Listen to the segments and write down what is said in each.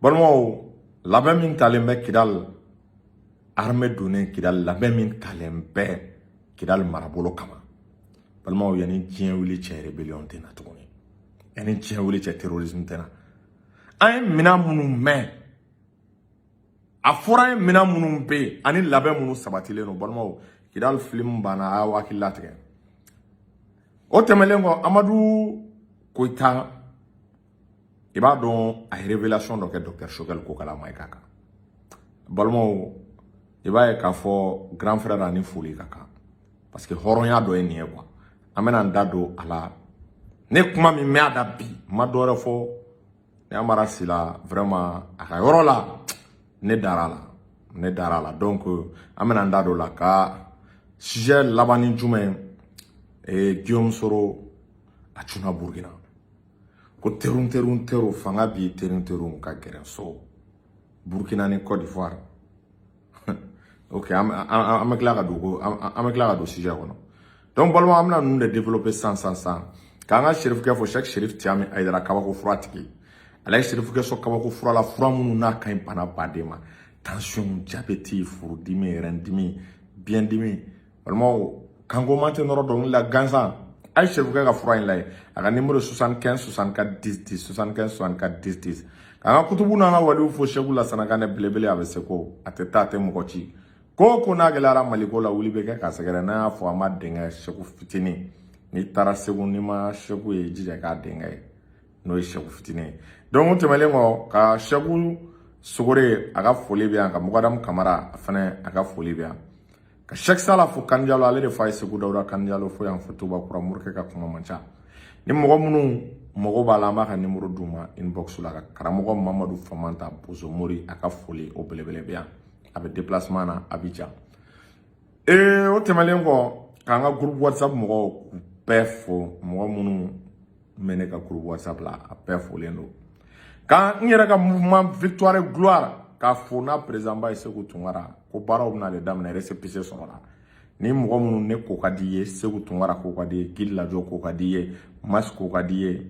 Bon, la même talembe kidal armée donnée kidal la même talembe kidal marabolo kama. Bon, yani djien wili tche rébellion tena tuguni. Yani djien wili tche terrorisme tena. Ay mina munu me. A fora mina munu be ani labe munu sabatile no bon kidal film bana awa kilatre. O temelengo Amadou Koita il b'a donc à révélation donc docteur Choguel ko kala may kaka balmo il va ka fo grand frère ani foli kaka parce que horonya do en ye quoi amena ndado ala ne kuma mi me ada bi ma dore fo ne amara sila vraiment aka yoro la ne dara la donc amena ndado la ka sujet labani jumen et Guillaume Soro a tuna Burkina ko terun fanga bi terun ka geren so Burkina ni Côte d'Ivoire OK am kla ka do sujet kono donc balma amna nous de développer sans kanga shérif ka fo chaque shérif tiami aidara ka ko fratiki ala shérif ka so ka ko fura la fura mun na kan pana badema tension diabète furudimi rendimi bien dimi balma kango mante noro don la ganza ay chef ka fura in lay aga numéro 75 64 10 10 75 64 10 10 kanga kutubu na wali fo shegu la sanaka ne blebele abeseko ateta te mukochi ko na gelara maliko la wuli be ka sagara na fo ama denga shegu fitini ni tara segu ni ma shegu e jija ka denga no shegu fitini donc temelengo ka shegu sugore aga foli be ka mugadam kamara afane aga foli be ka chaque sala fo kanjalo ale de fay segu dawra kanjalo fo yan fotuba kura murke ka kuma mancha ni mogo munu mogo bala ma ka numéro duma inbox la ka karamogo Mamadou Famanta Bozo Mori aka foli o belebele bien avec déplacement na Abidjan et o temelengo ka nga groupe WhatsApp mogo pefo mogo munu mene ka groupe WhatsApp la a pefo lendo ka ngera ka mouvement victoire et gloire ka fona président ba Sékou Tounkara ko baraw na le damna récépissé sonora ni mogo munu ne ko kadiye Sékou Tounkara ko kadiye Gilla Jo ko kadiye Mas ko kadiye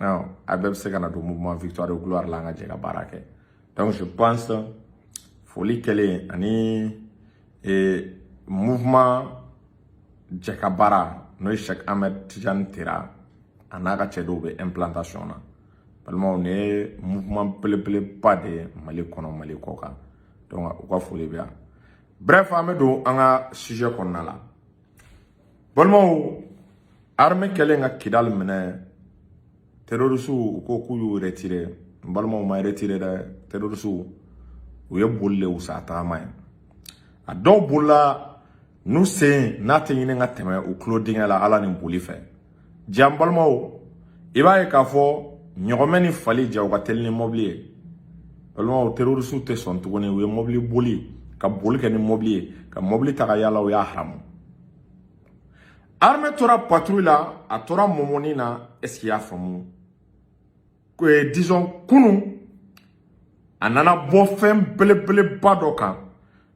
non abeb se kana do mouvement victoire et gloire la nga jega barake donc je pense folie kele ani et mouvement Jakabara no Cheikh Ahmed Tidiane Tera anaka chedo be implantation na palma on est mouvement ple pas de Mali kono Mali koka donc o ka folie bien bref amedo anga sujet konna la palma armée kelenga kidal mena terroristes ko ku retiré palma ma retiré da terroristes o ye bolle o sa ta ma a do bolla nous c'est naté ni nga teme o clothing la ala ni boli fe jambalma o e ba e ka fo nyogomeni fali jaw ka tel ni mobilier palma o terroristes te son to ne o mobilier boli ka boli ke ni mobilier ka mobilier ta yala o ya haram armée tora patrouille la a tora momoni na est-ce qu'il y a famu que disons kunu anana bo fem bele badoka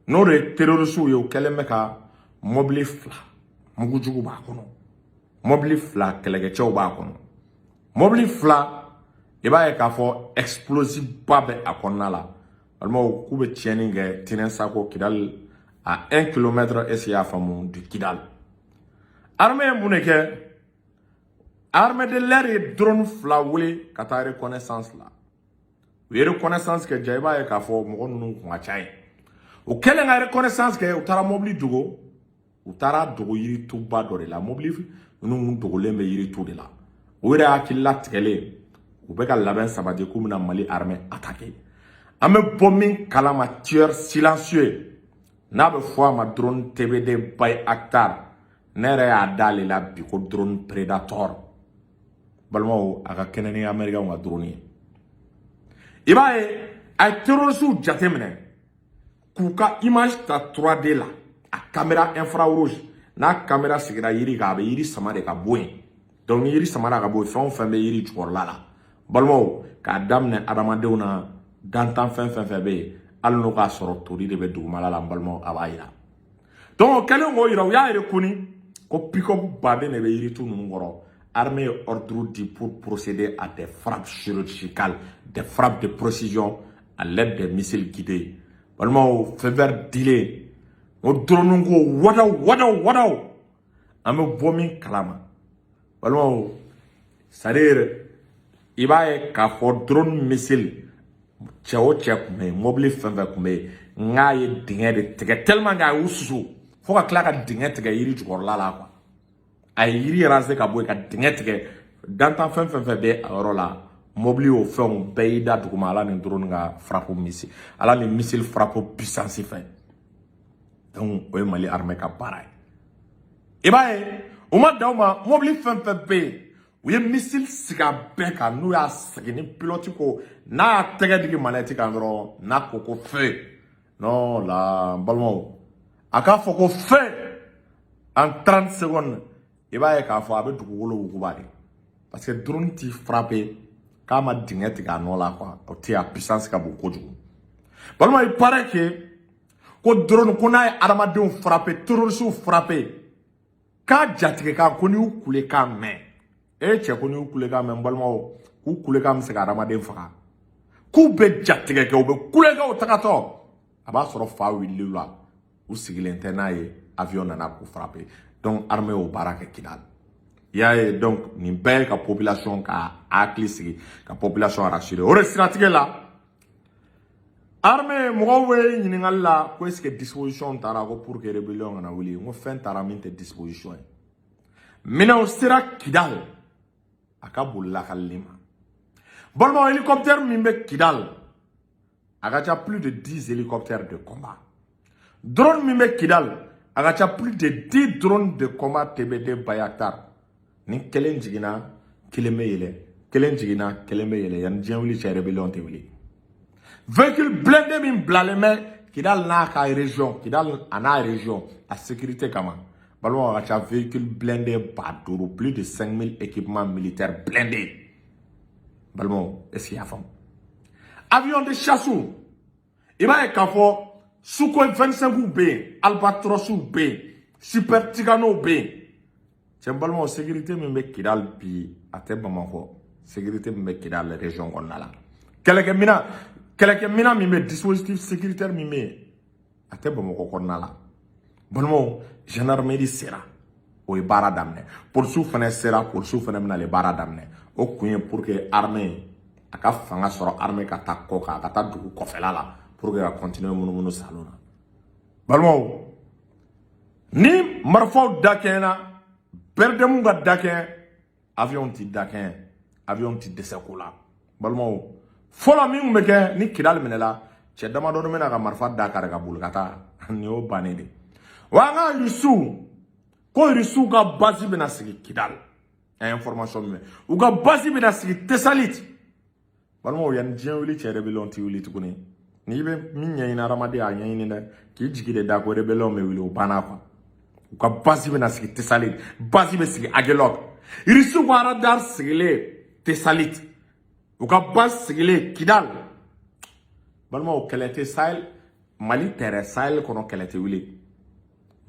no re terroristes yo keleme ka mobile fla mugujugu ba kono mobile fla kelege chew ba kono mobile fla e ba e ka fo explosive babe akonna la almo kube tieninge tinen sako Kidal à 1 km SIA famu du Kidal armée muneke armée de l'air et drone fla wuli kata reconnaissance la we reconnaissance que jaiba e ka fo mo nunu ko achai o kele nga reconnaissance que utara mobile dugo utara dogo yiri tuba dore la mobile nunu dogo lembe yiri tu de la o re akilla tkele o be ka laben sabade ko na Mali armée attaquer ame bombing kalama tueur silencieux na be fo ma drone TBD by Akhtar nere ya dali la bi ko drone Predator balmo aka keneni America nga drone ibaye ay terroristes jatemene kuka image ta 3D la a caméra infrarouge na caméra sigira yiri ga be yiri samare ka boy donc yiri samara ka boy fon be yiri chor la balmo ka damne adamadew na dantan fen be alno ka soro tori de be dugumala la balmo abayira donc kelen go yira ya ire kuni ko pick up bade ne be yiri tu nu ngoro armée est ordre dit pour procéder à des frappes chirurgicales, des frappes de précision à l'aide des missiles guidés. Vraiment, fait vers délai. On drone go wadaw. Ame bomi kalama. Vraiment, c'est-à-dire, il va y avoir drone missile. Mais mobile fait mais ngaye dingue de tege tellement nga ususu. Faut que la dingue tege yiri jukor la quoi. Ay yiri rasé ka boy ka dingue tege dans ta fin be alors là mobile au fond beida duguma ala ni drone nga frappe missile ala ni missile frappe puissance fait donc o mali armée ka pareil e bae o ma dauma mobile fin be o ye missile siga be ka no ya sigini pilote ko na tege digi maneti ka ndro na koko feu non la balmo aka foko feu en 30 secondes e bae ka fo abe dugolo wukubade parce que drone ti frappé kama dingeti ga no la quoi o ti a puissance ka beaucoup du balmo il paraît que ko drone ko na armadon frappé terroriste frappé ka jatike ka ko ni ukule ka men e che ko ni ukule ka men balmo ukule ka mse ka armadon fa ku be jatike ke o be kule ka o takato aba soro fa wili la u sigile tenaye avion na ko frappé donc armée au baraka kidal ya donc ni belle ka population ka aklisigi ka population rassurée o stratégie là armée mowe ni ngalla ko est-ce que disposition tara ko pour que rébellion na wuli ngo fin tara minte disposition mina o sera kidal akabul la kalima bon hélicoptère mimbe kidal agacha plus de 10 hélicoptères de combat drone mimbe kidal agacha plus de 10 drones de combat TBD Bayaktar ni kelen jigina keleme yele yan diawli chere rebellion te wili véhicule blindé min blaleme kidal na ka région kidal ana région à sécurité kama balon acha véhicule blindé baduru plus de 5000 équipements militaires blindés balon est-ce qu'il y a femme avion de chasse il va kafo Sukhoi 25 B Albatros B Super Tigano B Sembalement sécurité me kidal bi ate Bamako sécurité me kidal région konala keleke mina me dispositif sécuritaire me ate Bamako konala bonmo gendarmerie sera o bara damne pour sou fene sera pour sou fene na le bara damne o kunye pour que armée aka fanga soro armée ka ta koka ka ta dugu kofela la pour que continuer munu salona balmo ni marfo dakena Perdemu ga daken, avion ti daken, avion ti desekula. Balmo, fola mi umeke ni kidal menela, che damado mena ga marfa dakar ga bulkata, ni o banede. Wanga risu, ko risu ga basi bena sigi kidal. Information me. U ga basi bena sigi tesalit. Balmo yan dien wili che rebellion ti wili tukuni. Ni be minya ina ramade a yin ne ki jigide da ko rebellion me wili o bana kwa. Ka basi bena sigi tesalit basi be sigi agelok irisu wara dar sigile tesalit uka bas sigile kidal balma o kelete sahel mali terre sahel kono kelete wili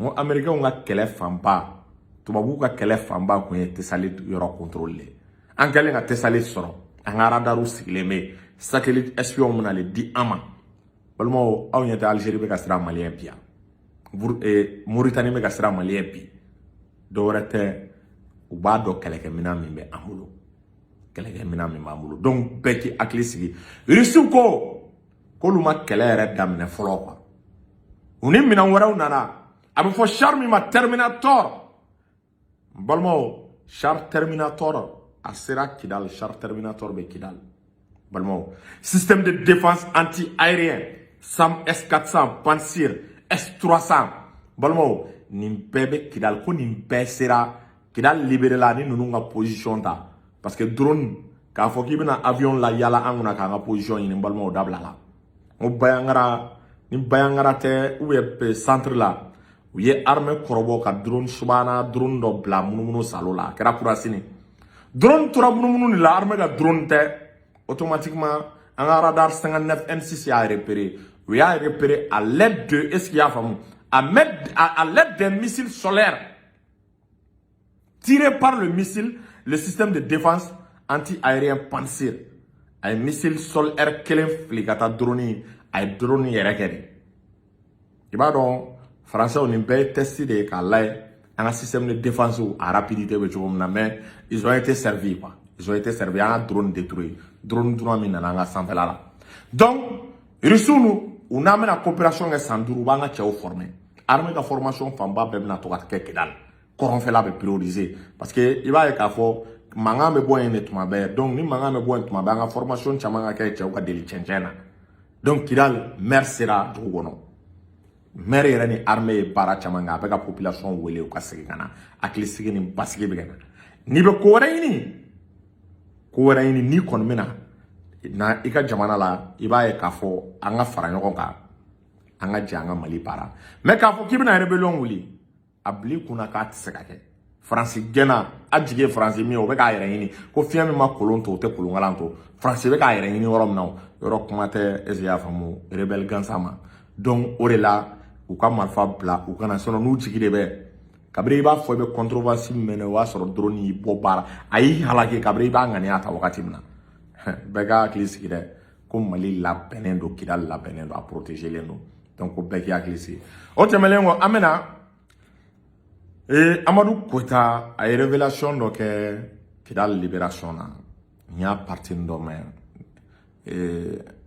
mo america nga kele famba tubabu ka kele famba ko tesalit yoro contrôler angale nga tesalit soro angara daru sigile me satellite espion mona le di ama balma o awnyata algérie be ka sira malien pia Mauritanie me gasira malien bi dorete u ba do keleke mina mi be amulo keleke mina mi mamulo donc beki aklisigi risu ko luma kelere damne folo kwa uni mina wara unana abu fo charmi ma terminator balmo char terminator asira kidal char terminator be kidal balmo système de défense anti-aérien SAM S400 Pansir S300 balmo ni bebe kidal ko ni sera kidal libéré la ni nunga position ta parce que drone ka fo ki bina avion la yala anguna ka nga position ni balmo dabla la o bayangara te ou e centre la ou ye armée korobo ka drone subana drone do bla munumuno salola kera kurasini drone tura munumuno ni la armée ka drone te automatiquement un radar 59 M6 a repéré. Oui, a repéré à l'aide de, est-ce qu'il y a à l'aide d'un missile solaire tiré par le missile le système de défense anti-aérien Pansir ay missile sol air kelen fligata drone ay drone yere kede iba don français on be testé de ka lay un système de défense à rapidité mais ils ont été servis quoi. Ils ont été servis à un drone détruit drone minana sanfela. Donc risunu on a la coopération avec Sanduru banga tchao formé armée de formation famba be na to ka kedal koron fela be prioriser parce que il va ka fo manga me boy netuma be donc ni manga me boy netuma banga formation chamanga ka tchao ka deli chenjena donc kidal mercera drugono mere yɛrɛ ni armée bara chamanga a bɛ ka population wele u ka segin kana akili sigi ni basigi bɛ kana ni bɛ ko wɛrɛ ɲini ni kɔni bɛna na i ka jamana la i b'a ye k'a fɔ an ka fara ɲɔgɔn kan an ka jɛ an ka Mali baara mais k'a fɔ k'i bɛna rébellion wuli a bila i kunna k'a tɛ se ka kɛ France gɛnna a jigi ye France min ye o bɛ k'a yɛrɛ ɲini ko fiɲɛ min ma kolon to o tɛ kolonkalan to France bɛ k'a yɛrɛ ɲini yɔrɔ min na yɔrɔ kuma tɛ est-ce que i y'a faamu rebelle gansan ma donc o de la u ka marifa bila u kana sinon n'u jigi de bɛ kabiri i b'a fɔ i bɛ controverse mɛnɛ o y'a sɔrɔ drone y'i bɔ baara a y'i halaki kabiri i b'a ŋaniya ta wagati min na bɛɛ ka hakili sigi dɛ ko Mali labɛnnen don Kidal labɛnnen don a protégelen don donc ko bɛɛ k'i hakili sigi o tɛmɛlen kɔ an bɛna Amadou Koita a ye révélation dɔ kɛ Kidal libération na n y'a parti dɔ mɛn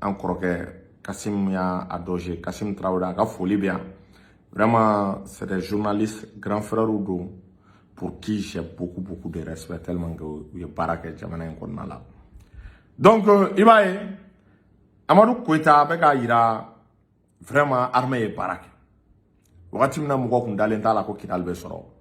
an kɔrɔkɛ Kassim y'a adogé, Kassim Traoré a foli bien. Vraiment, c'est des journalistes, grands frères ou dos, pour qui j'ai beaucoup de respect, tellement que il y a Barak Jamana là. Donc, il va y Amadou Koita avec Aïra, vraiment armée et Barak. Wakati mna mougo kundalenta la ko Kidal be soro.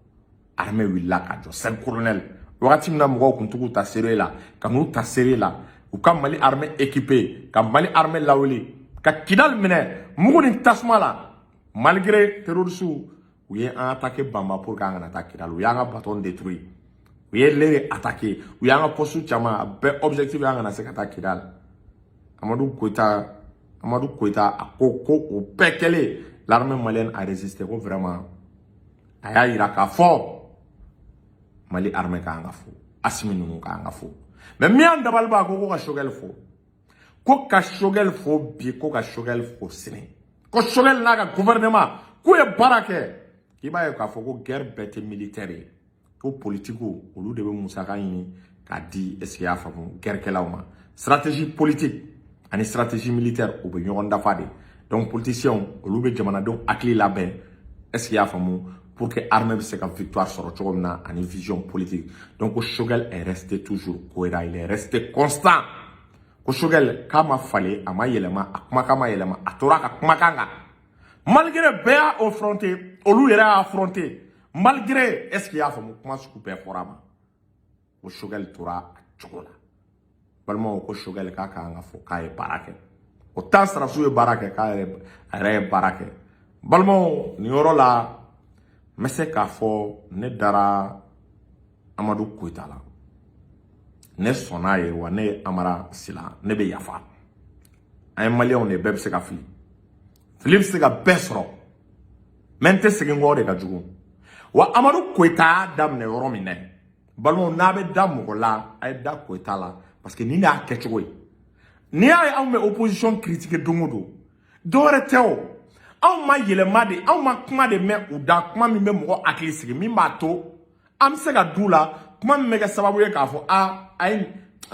Armée willa ka jo, 5 colonel. Wakati mna mougo kuntuku ta serré là, kamu ta serré là, ou kam Mali armée équipée, kam Mali armée laouli. Ka Kidal mine mugunin tasma la malgré terroristes ou y a attaqué Bamba pour qu'on attaque Kidal ou y a un bâton détruit ou y a les attaqué ou y a un poste chama ben objectif y a un attaque Kidal Amadou Koita a koko au pekele l'armée malienne a résisté vraiment aya iraka fort Mali armée ka nga fo asimi nunu ka nga fo mais mi an dabal ba ko ka shogel fo ko ka shogel fo bi ko ka shogel fo sini ko shogel na ka gouvernement ko e barake ki ba ye ka fo ko guerre bête militaire ko politique olu de be musaka yin ka di est-ce ya famu guerre kelawma stratégie politique ani stratégie militaire ou be ñogon dafa de donc politiciens olu be jamana donc akli la ben est-ce ya famu pour que armée be se ka victoire sur chogomna ani vision politique donc ko shogel est resté toujours cohérent il est resté constant ko shogel kama fale ama yelema akuma kama yelema atora ka kuma kanga malgré béa affronté olu yera affronté malgré est-ce qu'il y a famu kuma suku be forama ko shogel tora chogola balmo ko shogel ka nga fo kay barake o tansra suye barake kay re barake balmo ni yoro la mese ka fo ne dara Amadou Koita la ne sona ye wa ne Amara Sila ne be yafa ay malien ne bebe se ka fili Philippe se ka besro mente se ngore ka jugu wa Amadou Koita dam ne yoro mine balmo na be dam ko la ay da Koita la parce que ni na kechoy ni ay am opposition critique dongodo dore teo aw ma yelema de aw ma kuma de me uda kuma mi me mo akili sigi mi ma to am se ga dula kuma mi me ga sababu ye ka fo ay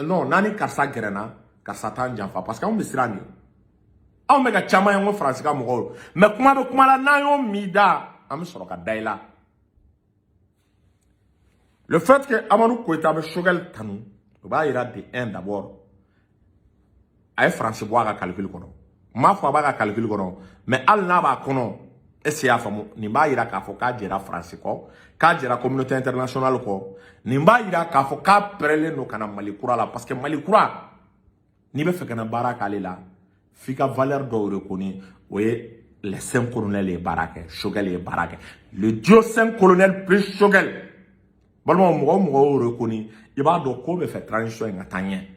non nani karsa gerena karsa tan janfa parce que on be sirani aw me ga chama yango France ka mo me kuma be kuma la na yo mi da am soro ka daila le fait que Amadou Koita be shogel tanu ba ira de un d'abord ay France bois ka calcul kono ma fo ba ka calcul kono mais al na ba kono ese ya famu ni ba ira ka fo ka jera France ko ka jera communauté internationale ko ni ba ira ka fo ka prele no kana Mali kura la parce que Mali kura ni be fe kana baraka lela fika valeur do reconnue oye les 5 colonels et barake Shogel et barake le dieu 5 colonels plus Shogel balmo mo reconnue il va do ko be fait transition ngatanye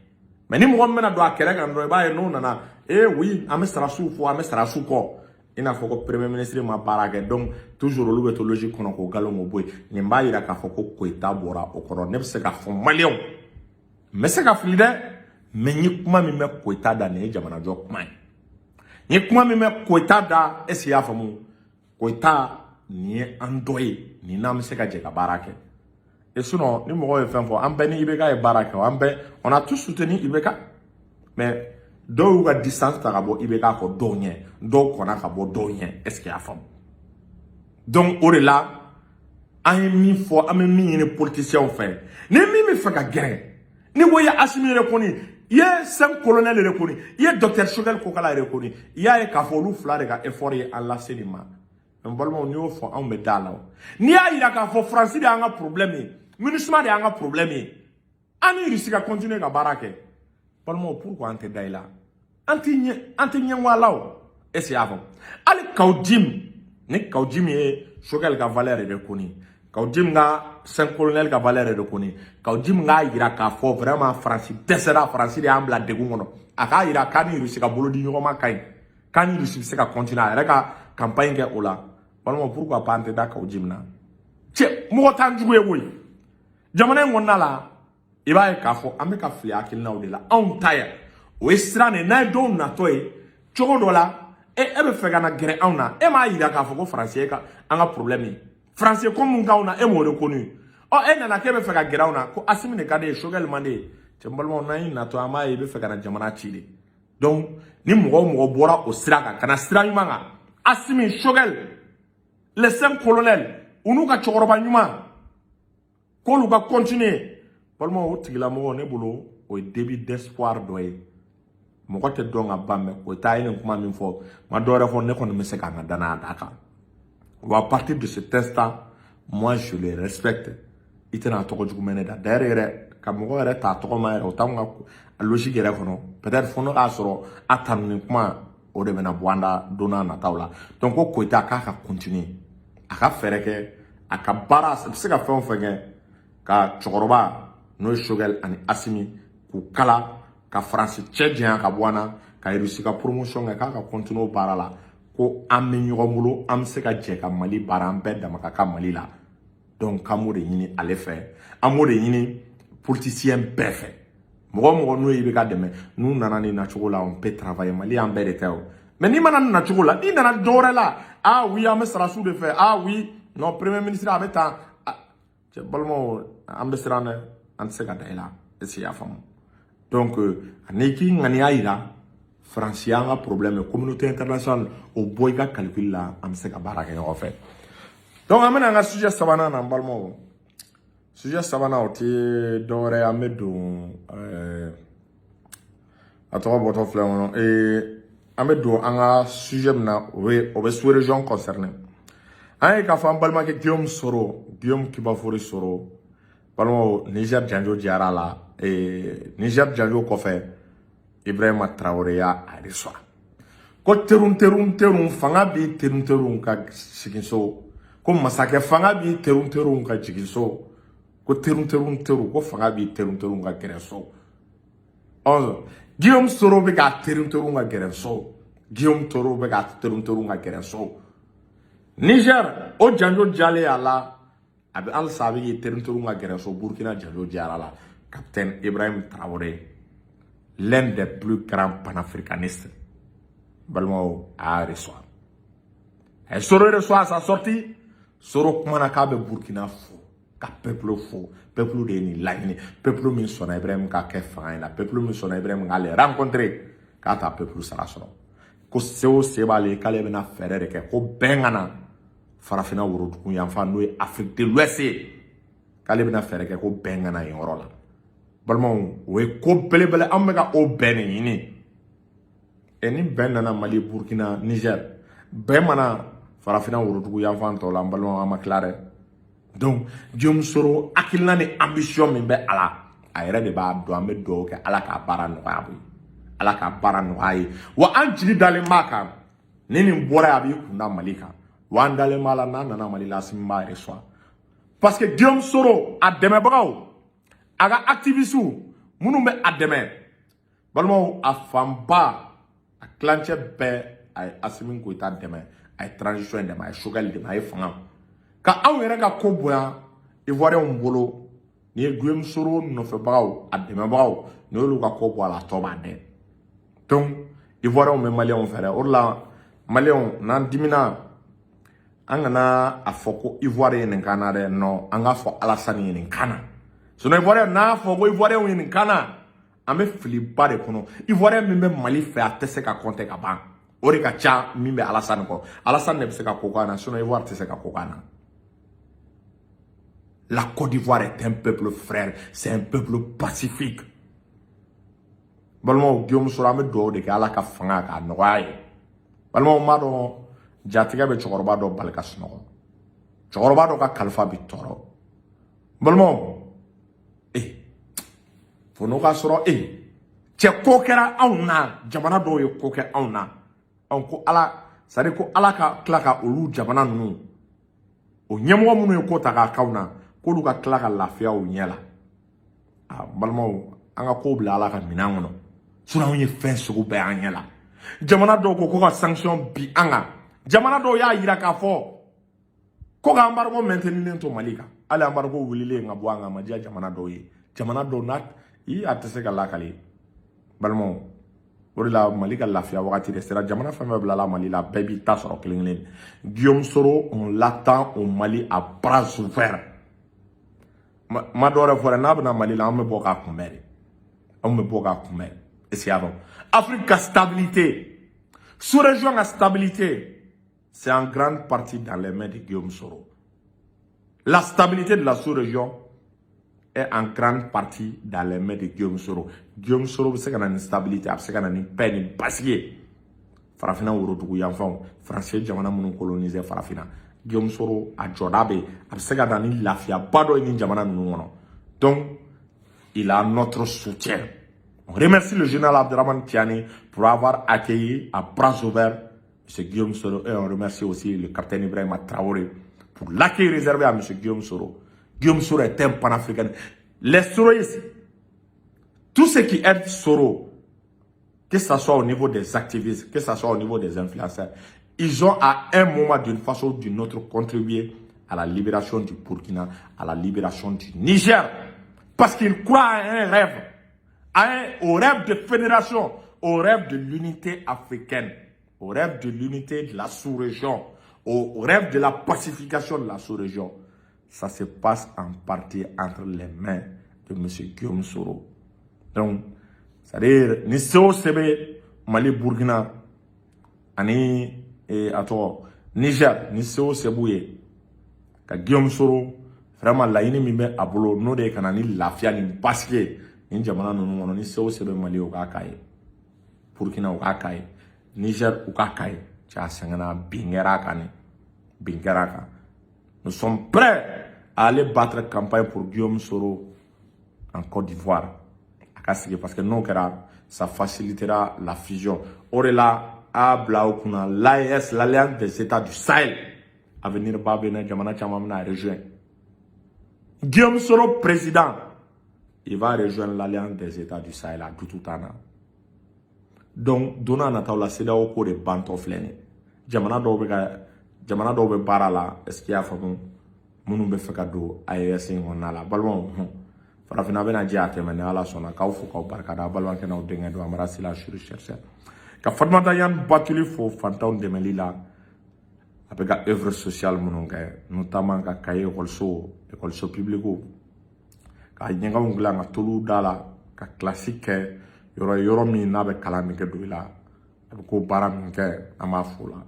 mais ni mo mena do akere kan do ba e no nana oui amestra su fo amestra su ko il n'a pas que premier ministre m'a baraqué donc toujours le to logique qu'on a ko galon mo boy ni mba ira ka foko Koita bora o koro ne se ka fo malion mais se ka flide mais ni kuma mi me Koita da ne jamana jo kuma ni kuma mi me Koita da esi ya famu Koita ni andoy ni na me se ka je ka baraqué et sinon ni mo ko fen fo ambe ni ibeka e baraqué ambe on a tous soutenu ibeka mais do ga distance ta bo ibeka ko do nye do kona ka bo do nye est-ce qu'il y a femme donc au là ay mi fo am mi ni politicien fait ni mi fa ka guerre ni wo ya Assimi rekoni ye sem colonel rekoni ye docteur Choguel ko kala rekoni ya e ka fo lu fla de ka effort ye Allah selima en bolmo ni o fo am me dala ni ya ira ka fo France de anga problème ministre de anga problème ani risque ka continuer ka barake bolmo pourquoi ante daila anti nyangwalao esi avant ali kaudim ni kaudim ye Choguel ka valeur de koni kaudim nga Saint colonel ka valeur de koni kaudim nga ira ka fo vraiment France desera France de ambla de ngono aka ira kani rusi ka bolo di nyoma kai kani rusi se ka continuer ara ka campagne ke ola balmo pourquoi pas ante da kaudim na che mo tanjugo e woy jamana ngonna la iba e ka fo ambe ka fli akil na odela on tire o estrane na do na toy chogo dola ebe fega na gere auna e ma yira ka fo ko français ka anga problème français comme nga una e mo reconnu o na kebe fega gere auna ko Assimi ne kade Choguel mande tembalmo na ina to ama ebe fega na jamana chile donc ni mo bora o siraka kana sira nyuma Assimi Choguel les 5 colonels unuka chokoroba nyuma ko lu ka continuer balmo o tigila mo ne bolo o début d'espoir doy mo ko te donga bamme ko tayene kuma min fo ma dore fo ne ko ne se ka na dana daka ou à partir de cet instant moi je les respecte itena to ko jugumene da derrière ka mo ko re ta to ko ma re o tanga logique re kono peut-être fo no ka soro atamni kuma o de bena bwanda dona na tawla donc ko Koita ka continuer aka fereke aka bara se ka fon fenge ka chokoroba no Choguel ani Assimi ku kala ka France tchedien ka bwana ka réussi ka promotion ka continuer bara la ko amenyomulo am se ka je ka Mali bara ambe dama ka Mali la donc kamure yini ale fait amore yini politicien perfect mo no yibe ka deme nous nana ni na chokola on peut travailler Mali ambe de tao mais ni manana na chokola ni nana dore la ah oui am sera sous de faire ah oui non premier ministre abeta je balmo ambe sera ne an se ka daila esi ya fam donc aneki ngani aira France a un problème communauté internationale au boyga calcul là am se ka baraka en fait donc amena nga sujet sabana na balmo sujet sabana oti dore amedo atoro boto flamono amedo anga sujet na we obe sous région concernée ay ka fam balma ke Guillaume Kibafori soro balmo Niger janjo diara la Niger janjo ko fe Ibrahima Traoré ya ariswa ko terun fanga bi terun ka siginso ko masake fanga bi terun ka jiginso ko terun ko fanga bi terun ka gereso on Guillaume Soro be ka terun ka gereso Guillaume Toro be ka terun ka gereso Niger o janjo jale ala abi al sabi terun ka gereso Burkina janjo jara la Capitaine Ibrahim Traoré, l'un des plus grands panafricanistes, Balmo a reçu. Et Soro reçoit sa sortie, Soro Kumanaka be Burkina fou, ka peuple fou, peuple de ni laini, peuple min son Ibrahim ka kefa la, peuple min son Ibrahim ka le rencontrer, ka ta peuple sara sono. Ko seo sebale kale bena fere de ke ko bengana farafina wurudu yanfa no Afrique de l'Ouest kale bena fere ke ko bengana yorola. Balmon we ko belebele amega o bene yini eni benana Mali Burkina Niger be mana farafina wurutugu yanfan to la balmon ama clare donc Guillaume Soro akilna ni ambition min be ala ayre de ba do ambe do ke ala ka bara no abu ala ka bara no ayi wa anjili dale maka nini mbora abi kunda Malika wa andale mala nana Mali la simba reswa parce que Guillaume Soro a deme bagaw aga activistu munu be ademe balmo a famba a clanche be ay Assimi Goïta dɛmɛ a ye transition dɛmɛ a ye Choguel dɛmɛ a ye fanga ka anw yɛrɛ ka ko bonya Ivoiriens bolo ni ye Guillaume Soro nɔfɛbagaw a dɛmɛbagaw ni y'olu ka ko bɔ a la tɔ b'a dɛ donc Ivoiriens bɛ Maliens fɛ dɛ o de la Maliens n'an dimina an kana a fɔ ko Ivoire ye nin kana dɛ non an ka fɔ Alassane ye nin kana sinon Ivoirien n'a fɔ ko Ivoirien ye nin kana an bɛ filiba de kɔnɔ Ivoirien min bɛ Mali fɛ a tɛ se ka compter ka ban o de ka ca min bɛ Alassane kɔ Alassane de bɛ se ka ko k'an na sinon Ivoire tɛ se ka ko k'an na. La Côte d'Ivoire est un peuple frère, c'est un peuple pacifique. Balimaw Guillaume Soro an bɛ dugawu de kɛ Ala ka fanga k'a nɔgɔya ye balimaw m'a dɔn jatigɛ bɛ cɛkɔrɔba dɔ bali ka sunɔgɔ cɛkɔrɔba dɔ ka kalifa bɛ tɔɔrɔ balimaw fo n'o ka sɔrɔ cɛ ko kɛra anw na jamana dɔw ye ko kɛ anw na ko Ala c'est à dire ko Ala ka tila ka olu jamana ninnu o ɲɛmɔgɔ minnu ye ko ta k'a k'aw na k'olu ka tila ka lafiya u ɲɛ la balimaw an ka ko bila Ala ka minɛn kɔnɔ sinon anw ye fɛn sugu bɛɛ an ɲɛ la jamana dɔw ko ka sanction bi an kan jamana dɔw y'a yira k'a fɔ ko ka embargo maintenir to Mali kan hali embargo wulilen ka bɔ an kan ma diya jamana dɔw ye jamana dɔw n'a a tɛ se ka lakale balimaw o de la Mali ka lafiya wagati de sera jamana fɛn fɛn bilala Mali la bɛɛ b'i ta sɔrɔ kelen kelen Guillaume Soro on l'attend au Mali à bras ouverts ma dɔwɛrɛ fɔ dɛ n'a bɛna Mali la an bɛ bɔ k'a kunbɛn de anw bɛ bɔ k'a kunbɛn est-ce que y'a dɔn Afrique ka stabilité sous-région ka stabilité c'est en grande partie dans les mains de Guillaume Soro la stabilité de la sous-région est en grande partie dans les mains de Guillaume Soro. Guillaume Soro bɛ se ka na ni stabilité a bɛ se ka na ni paix ni basigi farafinna worodugu yanfanw français jamana minnu coloniser farafinna Guillaume Soro a jɔda bɛ a bɛ se ka na ni lafiyaba dɔ ye ni jamana ninnu kɔnɔ donc il a notre soutien. On remercie le général Abderrahmane Tiani pour avoir accueilli à bras ouverts M. Guillaume Soro et on remercie aussi le capitaine Ibrahima Traoré pour l'accueil réservé à M. Guillaume Soro. Guillaume Soro est un panafricain. Les Soroistes, tous ceux qui aident Soro, que ce soit au niveau des activistes, que ce soit au niveau des influenceurs, ils ont à un moment d'une façon ou d'une autre contribué à la libération du Burkina, à la libération du Niger. Parce qu'ils croient à un rêve, au rêve de fédération, au rêve de l'unité africaine, au rêve de l'unité de la sous-région, au rêve de la pacification de la sous-région. Ça se passe en partie entre les mains de M. Guillaume Soro. Donc, c'est-à-dire, ni seo sebe Mali Burkina, ani Niger, ni seo sebouye, ka Guillaume Soro, vraiment la yini mimbe abolo, no de kanani lafia ni basque, ni jamana nunu, ni seo sebe Mali ukakaye, Burkina ukakaye, Niger ukakaye, cha sangana bingera kane, bingera kane. Nous sommes prêts à aller battre campagne pour Guillaume Soro en Côte d'Ivoire. Parce que non, ça facilitera la fusion. Orela, Ablaoukuna, l'AES, l'Alliance des États du Sahel, à venir Babena, Jamana Chamamna rejoindre. Guillaume Soro, président, il va rejoindre l'Alliance des États du Sahel à Doutoutana. Donc, donnant à la CEDA au cours de Bantoflene, Jamana dobe barala est-ce qu'il y a famu munu be feka do AES ngona la balwan farafina bena dia temene ala sona kaw fu kaw barkada balwan kenaw denge do amara sila shuru chercher ka Fatmata Yan Batuli fo fantaw demeli la apega œuvre sociale munu kay notamment ka kaye école so publico ka nyenga ngula nga tulu dala ka classique yoro mi na be kala mi ke do la ko bara mi ke amafula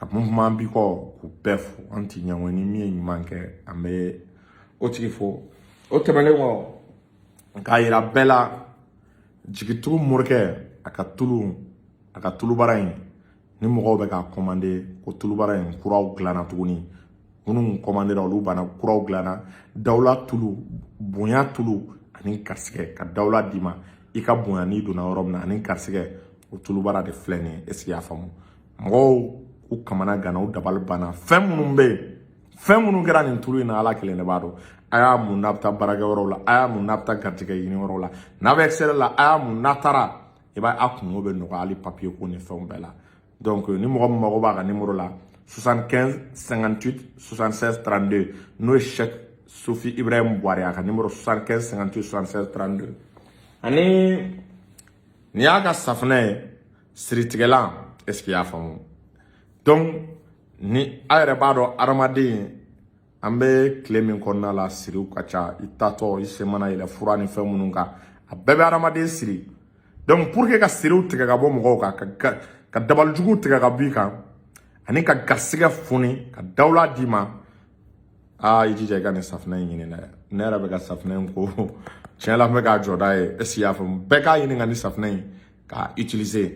ka mouvement bi ko ku bef anti nyawani mi manke ambe otifo o temele wo ka ira bela jigitu murke aka tulu barain ni mo be ka commander ko tulu barain kuraw glana tuguni munun commander olu bana kuraw glana dawla tulu bonya tulu ani karsike ka dawla dima ika bonya ni dona oromna ani karsike o tulu bara de flene esi afamu mo u kamana gana u dabal bana fɛn minnu kɛra nin tulu in na ala kelen de b'a dɔn a y'a mun n'a bɛ taa baarakɛ yɔrɔw la a y'a mun n'a bɛ taa garijɛgɛ ɲini yɔrɔw la n'a bɛ excel la a y'a mun n'a taara i b'a a kungo bɛ nɔgɔya hali papier ko ni fɛnw bɛɛ la Donc ni mɔgɔ min mago b'a ka numéro la 75 58 76 32 n'o ye Cheikh Sofi Ibrahim Bouare a ka numéro 75 58 76 32 ani ni y'a ka safinɛ ye siritigɛlan est-ce qu'il y'a faamu donc ni a yɛrɛ b'a dɔn adamaden an bɛ tile min kɔnɔna la siriw ka ca i tatɔ i se mana yɛlɛ fura ni fɛn minnu kan a bɛɛ bɛ adamaden siri donc pour que ka siriw tigɛ ka bɔ mɔgɔw kan ka dabalijugu tigɛ ka bɔ i kan ani ka garisɛgɛ foni ka dawula d'i ma i jija i ka nin safinɛ in ɲini dɛ ne yɛrɛ bɛ ka safinɛ in ko tiɲɛ la n bɛ k'a jɔda ye est-ce qu'il y'a faamu bɛɛ k'a ɲini ka nin safinɛ in k'a utiliser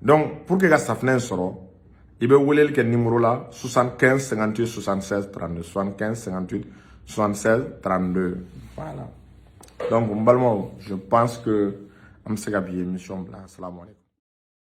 donc pour que ka safinɛ in sɔrɔ i bɛ weleli kɛ numéro la 75 58 76 32 75 58 76 32 voilà donc n balimaw je pense que an bɛ se ka bi émission bila assalamu alaikum